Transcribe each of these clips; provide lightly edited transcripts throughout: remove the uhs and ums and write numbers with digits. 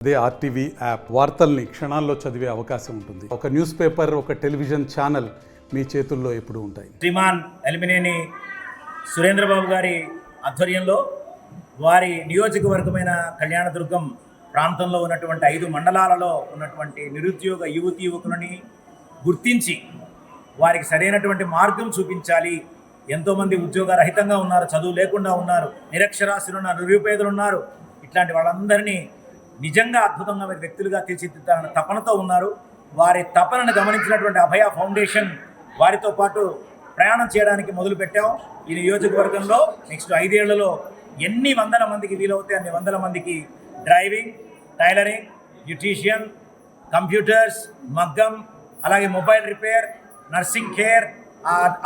అదే RTV app వార్తల్ని క్షణాల్లో చదివే అవకాశం ఉంటుంది. ఒక న్యూస్ పేపర్, ఒక టెలివిజన్ ఛానల్ మీ చేతుల్లో ఎప్పుడూ ఉంటాయి. శ్రీమాన్ ఎలిమినేని సురేంద్రబాబు గారి ఆధ్వర్యంలో వారి నియోజకవర్గమైన కళ్యాణదుర్గం ప్రాంతంలో ఉన్నటువంటి 5 మండలాలలో ఉన్నటువంటి నిరుద్యోగ యువతీ యువకులని గుర్తించి వారికి సరైనటువంటి మార్గం చూపించాలి. ఎంతోమంది ఉద్యోగ రహితంగా ఉన్నారు, చదువు లేకుండా ఉన్నారు, నిరక్షరాస్యులు ఉన్నారు, నిరుపేదలు ఉన్నారు. ఇట్లాంటి వాళ్ళందరినీ నిజంగా అద్భుతంగా వ్యక్తులుగా తీర్చిదిద్దాలన్న తపనతో ఉన్నారు. వారి తపనను గమనించినటువంటి అభయ ఫౌండేషన్ వారితో పాటు ప్రయాణం చేయడానికి మొదలుపెట్టాం. ఈ నియోజకవర్గంలో నెక్స్ట్ 5 ఏళ్లలో ఎన్ని వందల మందికి వీలవుతాయి అన్ని వందల మందికి డ్రైవింగ్, టైలరింగ్, బ్యూటీషియన్, కంప్యూటర్స్, మగ్గం, అలాగే mobile repair, nursing care,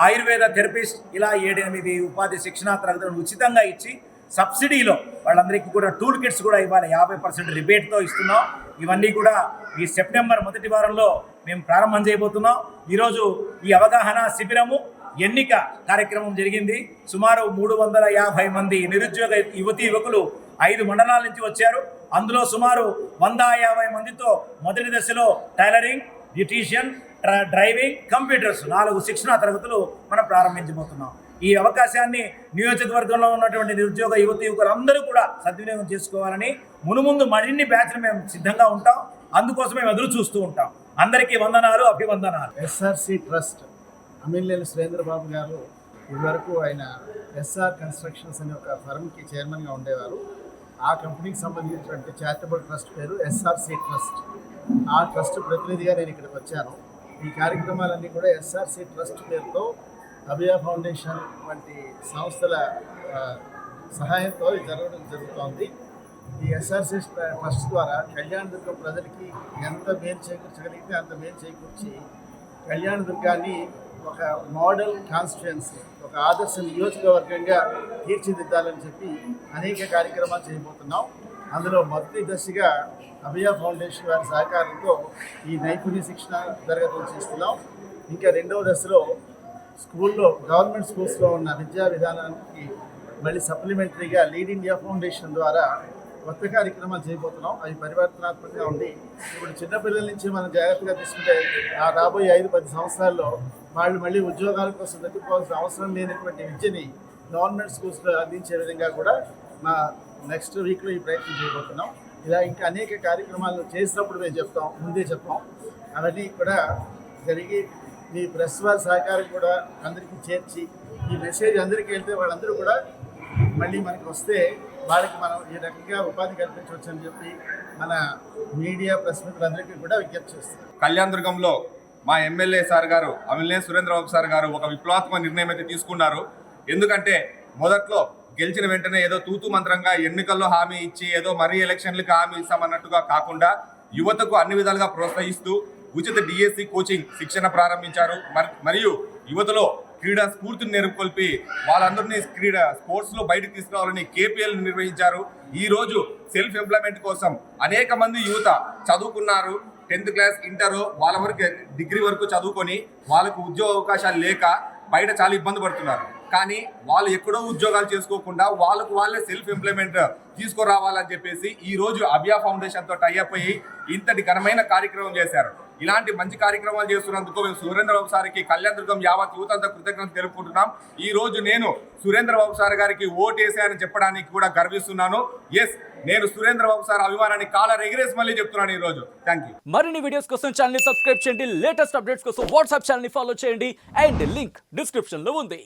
Ayurveda therapist, ఇలా 7-8 ఉపాధి శిక్షణా తరగతులను ఉచితంగా ఇచ్చి సబ్సిడీలో వాళ్ళందరికీ కూడా టూల్ కిట్స్ కూడా ఇవ్వాలి. 50% రిబేట్తో ఇస్తున్నాం. ఇవన్నీ కూడా ఈ సెప్టెంబర్ మొదటి వారంలో మేము ప్రారంభం చేయబోతున్నాం. ఈరోజు ఈ అవగాహన శిబిరము, ఎన్నిక కార్యక్రమం జరిగింది. సుమారు 350 మంది నిరుద్యోగ యువతీ యువకులు 5 మండలాల నుంచి వచ్చారు. అందులో సుమారు 150 మందితో మొదటి దశలో టైలరింగ్, బ్యూటీషియన్, డ్రైవింగ్, కంప్యూటర్స్ 4 శిక్షణా తరగతులు మనం ప్రారంభించబోతున్నాం. ఈ అవకాశాన్ని నియోజకవర్గంలో ఉన్నటువంటి నిరుద్యోగ యువతీ యువకులు అందరూ కూడా సద్వినియోగం చేసుకోవాలని మునుముందు మరిన్ని బ్యాచ్లు మేము సిద్ధంగా ఉంటాం. అందుకోసం మేము ఎదురు చూస్తూ ఉంటాం. అందరికీ వందనాలు, అభివందనాలు. ఎస్ఆర్సి ట్రస్ట్ అమిలినేని సురేంద్రబాబు గారు ఇదివరకు ఆయన ఎస్ఆర్ కన్స్ట్రక్షన్స్ అనే ఒక ఫర్మ్కి చైర్మన్గా ఉండేవారు. ఆ కంపెనీకి సంబంధించినటువంటి చారిటబుల్ ట్రస్ట్ పేరు ఎస్ఆర్సి ట్రస్ట్. ఆ ట్రస్ట్ ప్రతినిధిగా నేను ఇక్కడికి వచ్చాను. ఈ కార్యక్రమాలన్నీ కూడా ఎస్ఆర్సి ట్రస్ట్ పేరుతో అభయ ఫౌండేషన్ వంటి సంస్థల సహాయంతో జరగడం జరుగుతోంది. ఈ ఎస్ఆర్సి ట్రస్ట్ ద్వారా కళ్యాణదుర్గం ప్రజలకి ఎంత మేలు చేకూర్చగలిగితే అంత మేలు చేకూర్చి కళ్యాణదుర్గాన్ని ఒక మోడల్ కాన్స్టిట్యుయెన్సీ, ఒక ఆదర్శ నియోజకవర్గంగా తీర్చిదిద్దాలని చెప్పి అనేక కార్యక్రమాలు చేయబోతున్నాం. అందులో మొదటి దశగా అభయ ఫౌండేషన్ వారి సహకారంతో ఈ నైపుణ్య శిక్షణ తరగతులు చేస్తున్నాం. ఇంకా 2వ దశలో స్కూల్లో, గవర్నమెంట్ స్కూల్స్లో ఉన్న విద్యా విధానానికి మళ్ళీ సప్లిమెంటరీగా లీడ్ ఇండియా ఫౌండేషన్ ద్వారా కొత్త కార్యక్రమాలు చేయబోతున్నాం. అవి పరివర్తనాత్మకంగా ఉండి ఇప్పుడు చిన్నపిల్లల నుంచి మనం జాగ్రత్తగా తీసుకుంటే ఆ రాబోయే 5-10 సంవత్సరాల్లో వాళ్ళు మళ్ళీ ఉద్యోగాల కోసం వెతుక్కోవాల్సిన అవసరం లేనటువంటి విద్యని గవర్నమెంట్ స్కూల్స్లో అందించే విధంగా కూడా మా నెక్స్ట్ వీక్లో ఈ ప్రయత్నం చేయబోతున్నాం. ఇలా ఇంకా అనేక కార్యక్రమాలు చేసినప్పుడు మేము చెప్తాం, ముందే చెప్పాం. అవన్నీ కూడా జరిగి మీ ప్రెస్ వారి సహకారం కూడా అందరికీ చేర్చి ఈ మెసేజ్ అందరికీ వెళ్తే వాళ్ళందరూ కూడా మళ్ళీ మనకి వస్తే వాళ్ళకి మనం ఈ రకంగా ఉపాధి కల్పించవచ్చు అని చెప్పి మన మీడియా ప్రెస్ మిత్రులందరికీ కూడా విజ్ఞప్తి చేస్తారు. కళ్యాణదుర్గంలో మా ఎమ్మెల్యే సార్ గారు అమిలినేని సురేంద్రబాబు సార్ గారు ఒక విప్లవాత్మక నిర్ణయం అయితే తీసుకున్నారు. ఎందుకంటే మొదట్లో గెలిచిన వెంటనే ఏదో తూతు మంత్రంగా ఎన్నికల్లో హామీ ఇచ్చి ఏదో మరీ ఎలక్షన్లకు హామీ ఇస్తామన్నట్టుగా కాకుండా యువతకు అన్ని విధాలుగా ప్రోత్సహిస్తూ ఉచిత డిఎస్సి కోచింగ్ శిక్షణ ప్రారంభించారు. మరియు యువతలో క్రీడా స్ఫూర్తిని నెలకొల్పి వాళ్ళందరినీ స్పోర్ట్స్లో బయటకు తీసుకురావాలని కేపీఎల్ నిర్వహించారు. ఈరోజు సెల్ఫ్ ఎంప్లాయ్మెంట్ కోసం అనేక మంది యువత చదువుకున్నారు. 10th క్లాస్, ఇంటర్, వాళ్ళ వరకు డిగ్రీ వరకు చదువుకొని వాళ్ళకు ఉద్యోగ అవకాశాలు లేక బయట చాలా ఇబ్బంది పడుతున్నారు. కానీ వాళ్ళు ఎక్కడో ఉద్యోగాలు చేసుకోకుండా వాళ్ళే సెల్ఫ్ ఎంప్లాయ్మెంట్ తీసుకురావాలని చెప్పేసి ఈరోజు అభయ ఫౌండేషన్తో టైఅప్ అయ్యి ఇంతటి ఘనమైన కార్యక్రమం చేశారు. ఇలాంటి మంచి కార్యక్రమాలు చేస్తున్నందుకు మేము సురేంద్రబాబు సార్కి కళ్యాణదుర్గం యావత్ యువత అంతా కృతజ్ఞతలు తెలుపుకుంటున్నాం. ఈ రోజు నేను సురేంద్రబాబు సార్ గారికి ఓటేసానని చెప్పడానికి కూడా గర్విస్తున్నాను. ఎస్, నేను సురేంద్రబాబు సార్ అభిమానాన్ని కాలర్ ఎగిరేసి మళ్ళీ చెప్తున్నాను ఈ రోజు. Thank you. మరిన్ని వీడియోస్ కోసం ఛానల్ ని సబ్స్క్రైబ్ చేయండి. లేటెస్ట్ అప్డేట్స్ కోసం వాట్సాప్ ఛానల్ ని ఫాలో చేయండి. అండ్ లింక్ డిస్క్రిప్షన్ లో ఉంది.